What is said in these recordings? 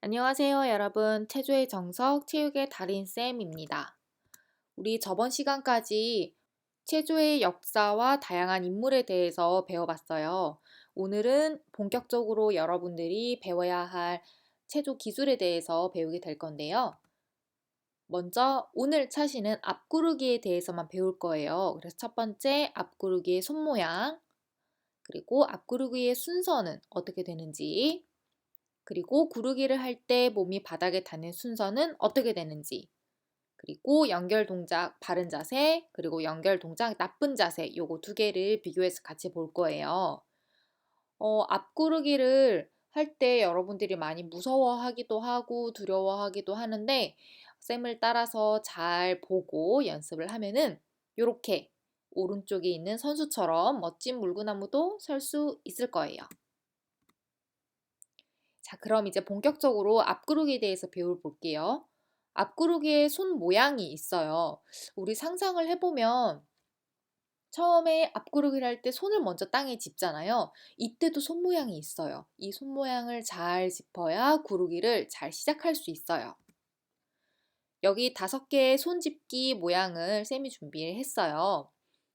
안녕하세요, 여러분. 체조의 정석, 체육의 달인쌤입니다. 우리 저번 시간까지 체조의 역사와 다양한 인물에 대해서 배워봤어요. 오늘은 본격적으로 여러분들이 배워야 할 체조 기술에 대해서 배우게 될 건데요. 먼저 오늘 차시는 앞구르기에 대해서만 배울 거예요. 그래서 첫 번째 앞구르기의 손 모양, 그리고 앞구르기의 순서는 어떻게 되는지, 그리고 구르기를 할 때 몸이 바닥에 닿는 순서는 어떻게 되는지, 그리고 연결 동작 바른 자세, 그리고 연결 동작 나쁜 자세, 요거 두 개를 비교해서 같이 볼 거예요. 앞구르기를 할 때 여러분들이 많이 무서워하기도 하고 두려워하기도 하는데 쌤을 따라서 잘 보고 연습을 하면은 요렇게 오른쪽에 있는 선수처럼 멋진 물구나무도 설 수 있을 거예요. 자, 그럼 이제 본격적으로 앞구르기에 대해서 배워볼게요. 앞구르기에 손 모양이 있어요. 우리 상상을 해보면 처음에 앞구르기를 할 때 손을 먼저 땅에 짚잖아요. 이때도 손 모양이 있어요. 이 손 모양을 잘 짚어야 구르기를 잘 시작할 수 있어요. 여기 5개의 손짚기 모양을 쌤이 준비했어요.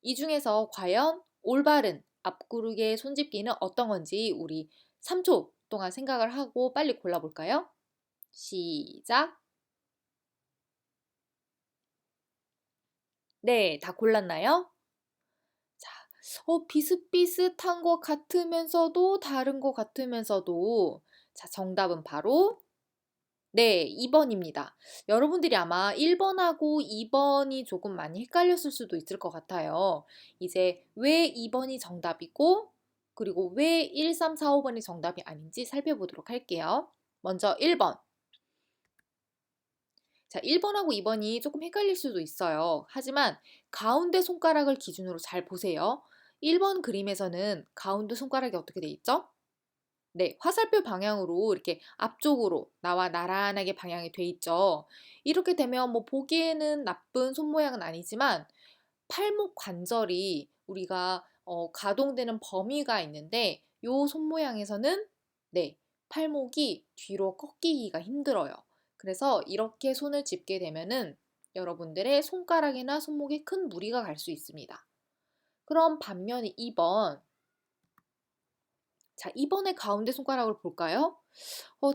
이 중에서 과연 올바른 앞구르기의 손짚기는 어떤 건지 우리 3초 동안 생각을 하고 빨리 골라볼까요? 시작! 네, 다 골랐나요? 자, 비슷비슷한 것 같으면서도 다른 것 같으면서도 자, 정답은 바로 네, 2번입니다. 여러분들이 아마 1번하고 2번이 조금 많이 헷갈렸을 수도 있을 것 같아요. 이제 왜 2번이 정답이고 그리고 왜 1, 3, 4, 5번이 정답이 아닌지 살펴보도록 할게요. 먼저 1번. 자, 1번하고 2번이 조금 헷갈릴 수도 있어요. 하지만 가운데 손가락을 기준으로 잘 보세요. 1번 그림에서는 가운데 손가락이 어떻게 돼 있죠? 네, 화살표 방향으로 이렇게 앞쪽으로 나와 나란하게 방향이 돼 있죠. 이렇게 되면 뭐 보기에는 나쁜 손 모양은 아니지만 팔목 관절이 우리가 가동되는 범위가 있는데 요 손 모양에서는 네, 팔목이 뒤로 꺾이기가 힘들어요. 그래서 이렇게 손을 짚게 되면은 여러분들의 손가락이나 손목에 큰 무리가 갈 수 있습니다. 그럼 반면에 2번. 자, 2번의 가운데 손가락을 볼까요?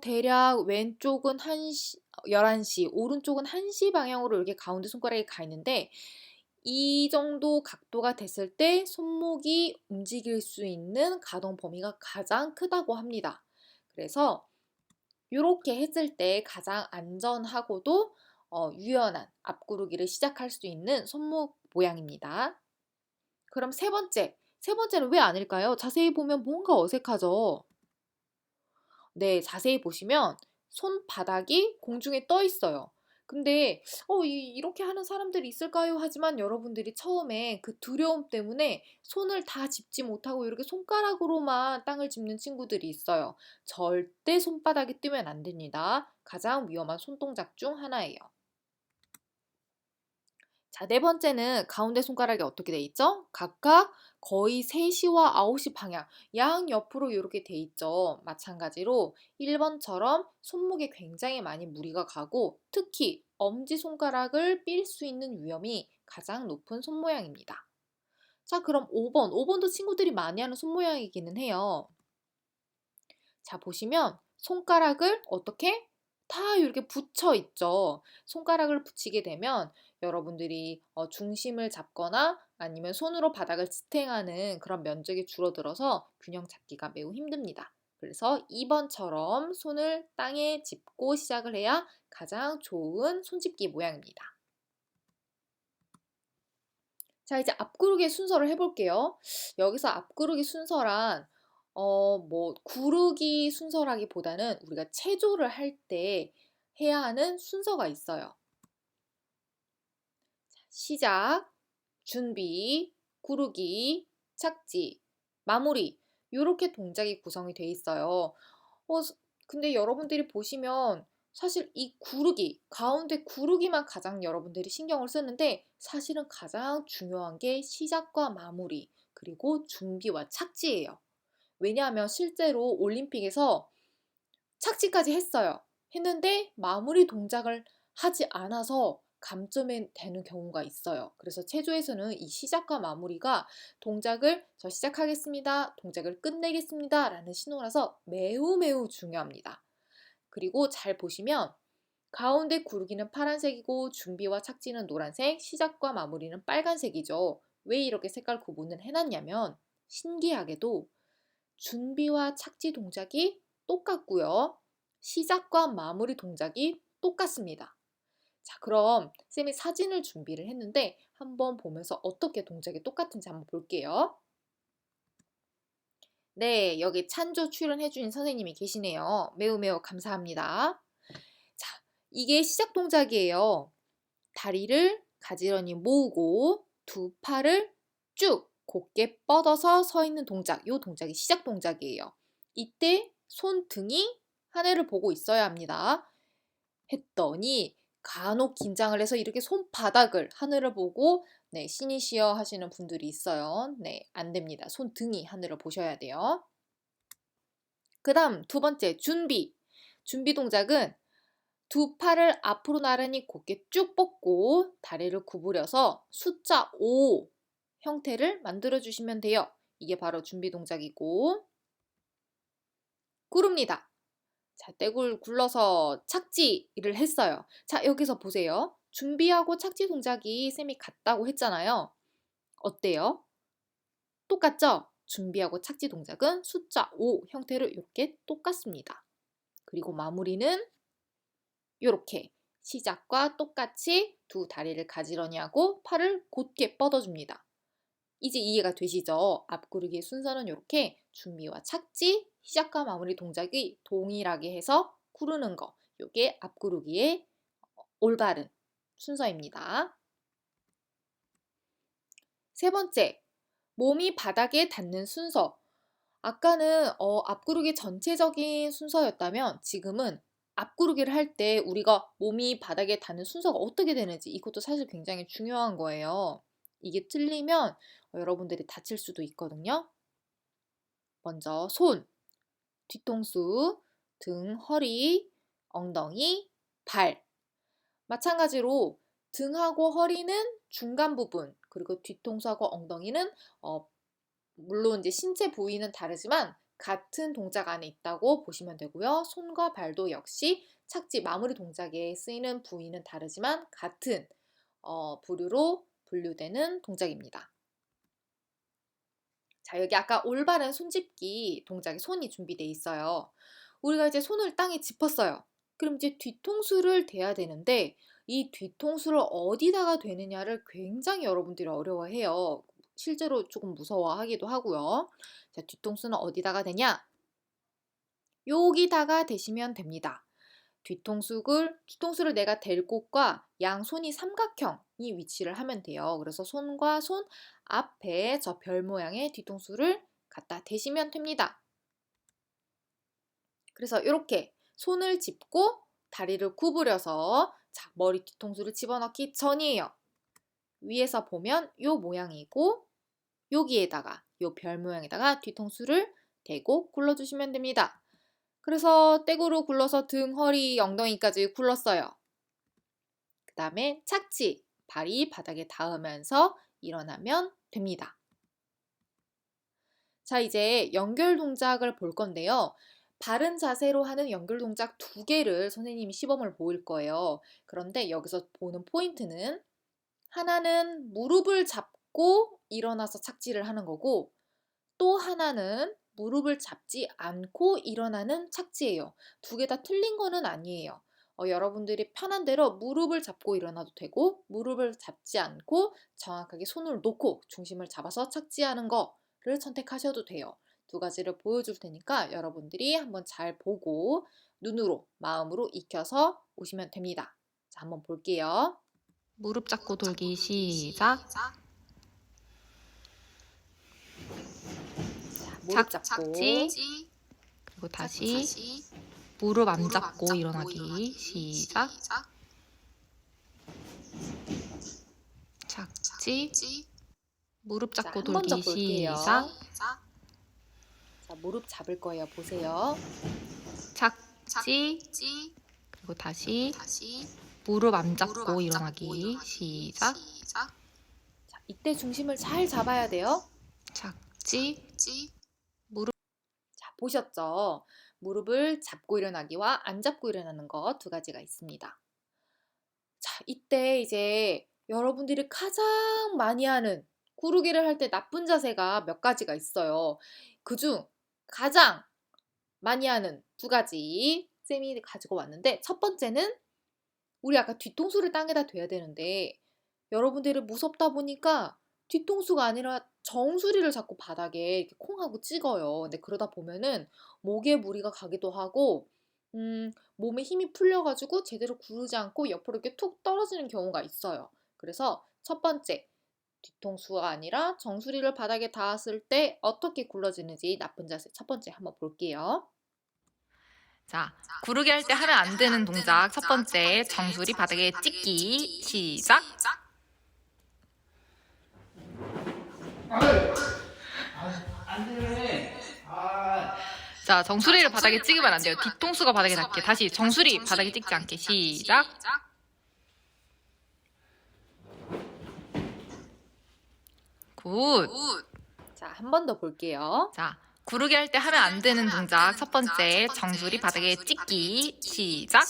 대략 왼쪽은 1시, 11시, 오른쪽은 1시 방향으로 이렇게 가운데 손가락이 가 있는데 이 정도 각도가 됐을 때 손목이 움직일 수 있는 가동 범위가 가장 크다고 합니다. 그래서 이렇게 했을 때 가장 안전하고도 유연한 앞구르기를 시작할 수 있는 손목 모양입니다. 그럼 세 번째. 세 번째는 왜 아닐까요? 자세히 보면 뭔가 어색하죠? 네, 자세히 보시면 손바닥이 공중에 떠 있어요. 근데 이렇게 하는 사람들이 있을까요? 하지만 여러분들이 처음에 그 두려움 때문에 손을 다 짚지 못하고 이렇게 손가락으로만 땅을 짚는 친구들이 있어요. 절대 손바닥이 뜨면 안 됩니다. 가장 위험한 손동작 중 하나예요. 자, 네 번째는 가운데 손가락이 어떻게 돼 있죠? 각각 거의 3시와 9시 방향, 양옆으로 이렇게 돼 있죠. 마찬가지로 1번처럼 손목에 굉장히 많이 무리가 가고 특히 엄지손가락을 삘 수 있는 위험이 가장 높은 손 모양입니다. 자, 그럼 5번. 5번도 친구들이 많이 하는 손 모양이기는 해요. 자, 보시면 손가락을 어떻게 다 이렇게 붙여 있죠. 손가락을 붙이게 되면 여러분들이 중심을 잡거나 아니면 손으로 바닥을 지탱하는 그런 면적이 줄어들어서 균형 잡기가 매우 힘듭니다. 그래서 2번처럼 손을 땅에 짚고 시작을 해야 가장 좋은 손짚기 모양입니다. 자, 이제 앞구르기 순서를 해볼게요. 여기서 앞구르기 순서란 뭐 구르기 순서라기보다는 우리가 체조를 할 때 해야 하는 순서가 있어요. 시작, 준비, 구르기, 착지, 마무리 이렇게 동작이 구성이 돼 있어요. 어, 근데 여러분들이 보시면 사실 이 구르기, 가운데 구르기만 가장 여러분들이 신경을 쓰는데 사실은 가장 중요한 게 시작과 마무리, 그리고 준비와 착지예요. 왜냐하면 실제로 올림픽에서 착지까지 했어요. 했는데 마무리 동작을 하지 않아서 감점이 되는 경우가 있어요. 그래서 체조에서는 이 시작과 마무리가 동작을 저 시작하겠습니다, 동작을 끝내겠습니다 라는 신호라서 매우 매우 중요합니다. 그리고 잘 보시면 가운데 구르기는 파란색이고 준비와 착지는 노란색, 시작과 마무리는 빨간색이죠. 왜 이렇게 색깔 구분을 해놨냐면 신기하게도 준비와 착지 동작이 똑같고요. 시작과 마무리 동작이 똑같습니다. 자, 그럼 쌤이 사진을 준비를 했는데 한번 보면서 어떻게 동작이 똑같은지 한번 볼게요. 네, 여기 찬조 출연해주신 선생님이 계시네요. 매우 매우 감사합니다. 자, 이게 시작 동작이에요. 다리를 가지런히 모으고 두 팔을 쭉 곧게 뻗어서 서 있는 동작, 이 동작이 시작 동작이에요. 이때 손등이 하늘을 보고 있어야 합니다. 했더니 간혹 긴장을 해서 이렇게 손바닥을 하늘을 보고 네, 신이시여 하시는 분들이 있어요. 네, 안 됩니다. 손등이 하늘을 보셔야 돼요. 그 다음 두 번째 준비. 준비 동작은 두 팔을 앞으로 나란히 곧게 쭉 뻗고 다리를 구부려서 숫자 5 형태를 만들어 주시면 돼요. 이게 바로 준비 동작이고 구릅니다. 자, 떼굴 굴러서 착지를 했어요. 자, 여기서 보세요. 준비하고 착지 동작이 쌤이 같다고 했잖아요. 어때요? 똑같죠? 준비하고 착지 동작은 숫자 5 형태로 이렇게 똑같습니다. 그리고 마무리는 이렇게 시작과 똑같이 두 다리를 가지런히 하고 팔을 곧게 뻗어줍니다. 이제 이해가 되시죠? 앞구르기의 순서는 이렇게 준비와 착지, 시작과 마무리 동작이 동일하게 해서 구르는 거. 이게 앞구르기의 올바른 순서입니다. 세 번째, 몸이 바닥에 닿는 순서. 아까는 앞구르기 전체적인 순서였다면 지금은 앞구르기를 할 때 우리가 몸이 바닥에 닿는 순서가 어떻게 되는지 이것도 사실 굉장히 중요한 거예요. 이게 틀리면 여러분들이 다칠 수도 있거든요. 먼저 손, 뒤통수, 등, 허리, 엉덩이, 발. 마찬가지로 등하고 허리는 중간 부분, 그리고 뒤통수하고 엉덩이는 물론 이제 신체 부위는 다르지만 같은 동작 안에 있다고 보시면 되고요. 손과 발도 역시 착지 마무리 동작에 쓰이는 부위는 다르지만 같은 부류로 분류되는 동작입니다. 자, 여기 아까 올바른 손짚기 동작에 손이 준비되어 있어요. 우리가 이제 손을 땅에 짚었어요. 그럼 이제 뒤통수를 대야 되는데 이 뒤통수를 어디다가 대느냐를 굉장히 여러분들이 어려워해요. 실제로 조금 무서워하기도 하고요. 자, 뒤통수는 어디다가 대냐? 여기다가 대시면 됩니다. 뒤통수를 내가 댈 곳과 양손이 삼각형이 위치를 하면 돼요. 그래서 손과 손 앞에 저 별 모양의 뒤통수를 갖다 대시면 됩니다. 그래서 이렇게 손을 짚고 다리를 구부려서 자, 머리 뒤통수를 집어넣기 전이에요. 위에서 보면 이 모양이고 여기에다가 이 별 모양에다가 뒤통수를 대고 굴러주시면 됩니다. 그래서 떼구로 굴러서 등, 허리, 엉덩이까지 굴렀어요. 그 다음에 착지, 발이 바닥에 닿으면서 일어나면 됩니다. 자, 이제 연결 동작을 볼 건데요. 바른 자세로 하는 연결 동작 두 개를 선생님이 시범을 보일 거예요. 그런데 여기서 보는 포인트는 하나는 무릎을 잡고 일어나서 착지를 하는 거고 또 하나는 무릎을 잡지 않고 일어나는 착지예요. 두 개 다 틀린 거는 아니에요. 여러분들이 편한 대로 무릎을 잡고 일어나도 되고 무릎을 잡지 않고 정확하게 손을 놓고 중심을 잡아서 착지하는 거를 선택하셔도 돼요. 두 가지를 보여줄 테니까 여러분들이 한번 잘 보고 눈으로 마음으로 익혀서 오시면 됩니다. 자, 한번 볼게요. 무릎 잡고 돌기 시작. 자, 무릎 잡고 착지. 그리고 다시 무릎 안 잡고 일어나기 시작. 착지. 무릎 자, 잡고 한 번 더 돌기 볼게요. 시작. 자, 무릎 잡을 거예요. 보세요. 착지. 그리고 다시 무릎 안 잡고 일어나기. 시작. 자, 이때 중심을 잘 잡아야 돼요. 착지. 무릎. 자, 보셨죠? 무릎을 잡고 일어나기와 안 잡고 일어나는 거 두 가지가 있습니다. 자, 이때 이제 여러분들이 가장 많이 하는 구르기를 할 때 나쁜 자세가 몇 가지가 있어요. 그중 가장 많이 하는 두 가지 쌤이 가지고 왔는데, 첫 번째는 우리 아까 뒤통수를 땅에다 대야 되는데 여러분들이 무섭다 보니까 뒤통수가 아니라 정수리를 자꾸 바닥에 이렇게 콩 하고 찍어요. 근데 그러다 보면은 목에 무리가 가기도 하고 몸에 힘이 풀려가지고 제대로 구르지 않고 옆으로 이렇게 툭 떨어지는 경우가 있어요. 그래서 첫 번째, 뒤통수가 아니라 정수리를 바닥에 닿았을 때 어떻게 굴러지는지 나쁜 자세 첫 번째 한번 볼게요. 자, 구르기 할 때 하면 안 되는 동작 첫 번째, 정수리 바닥에 찍기. 시작. 안 되네. 자, 정수리를 바닥에 찍으면 안 돼요. 뒤통수가 바닥에 닿게. 다시 정수리 바닥에 찍지 않게. 시작. 굿. 자, 한 번 더 볼게요. 자, 구르기 할 때 하면 안 되는 동작 첫 번째, 정수리 바닥에 찍기. 시작.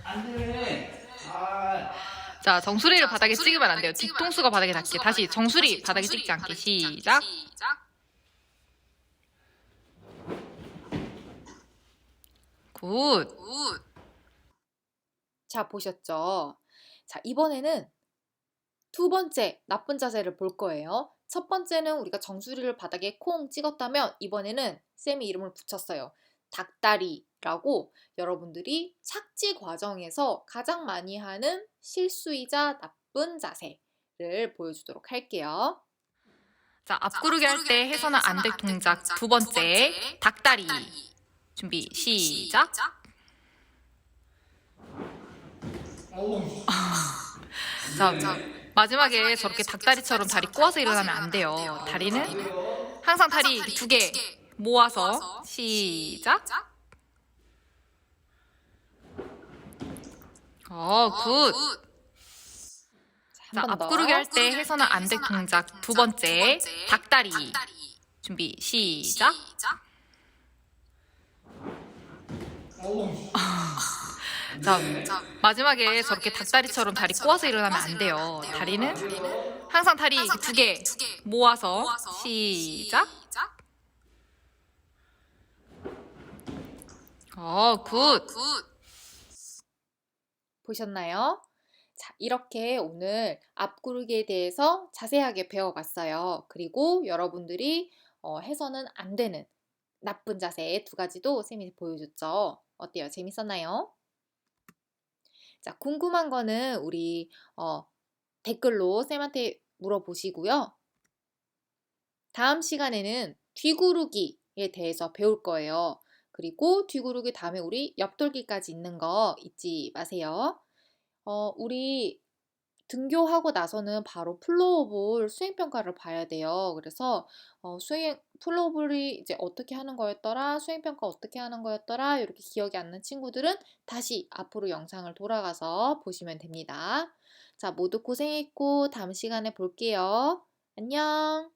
안 되네. 자, 정수리를 바닥에 찍으면 안 돼요. 뒤통수가 바닥에 닿게. 다시 정수리 바닥에 찍지 않게. 시작. 굿. 자, 보셨죠? 자, 이번에는 두 번째 나쁜 자세를 볼 거예요. 첫 번째는 우리가 정수리를 바닥에 콩 찍었다면, 이번에는 쌤이 이름을 붙였어요. 닭다리라고. 여러분들이 착지 과정에서 가장 많이 하는 실수이자 나쁜 자세를 보여주도록 할게요. 자, 앞구르기 할 때 해서는 안 될 동작 두 번째, 닭다리. 준비, 시작. 자, 마지막에 저렇게 닭다리처럼 다리 꼬아서 일어나면 안 돼요. 다리는 항상 다리 두 개 모아서 시작. 굿. 자, 한 번 더. 앞구르기 할 때 해서는 안 될 동작 두 번째, 닭다리. 준비, 시작. 자, 마지막에 저렇게 닭다리처럼 다리 꼬아서 일어나면 안 돼요. 다리는 항상 다리 두 개 모아서 시작. 굿. 보셨나요? 자, 이렇게 오늘 앞구르기에 대해서 자세하게 배워봤어요. 그리고 여러분들이 해서는 안 되는 나쁜 자세 두 가지도 쌤이 보여줬죠. 어때요? 재밌었나요? 자, 궁금한 거는 우리 댓글로 쌤한테 물어보시고요. 다음 시간에는 뒤구르기에 대해서 배울 거예요. 그리고 뒤구르기 다음에 우리 옆돌기까지 있는 거 잊지 마세요. 우리 등교하고 나서는 바로 플로어볼 수행평가를 봐야 돼요. 그래서 플로어볼이 이제 어떻게 하는 거였더라, 수행평가 어떻게 하는 거였더라, 이렇게 기억이 안 나는 친구들은 다시 앞으로 영상을 돌아가서 보시면 됩니다. 자, 모두 고생했고 다음 시간에 볼게요. 안녕.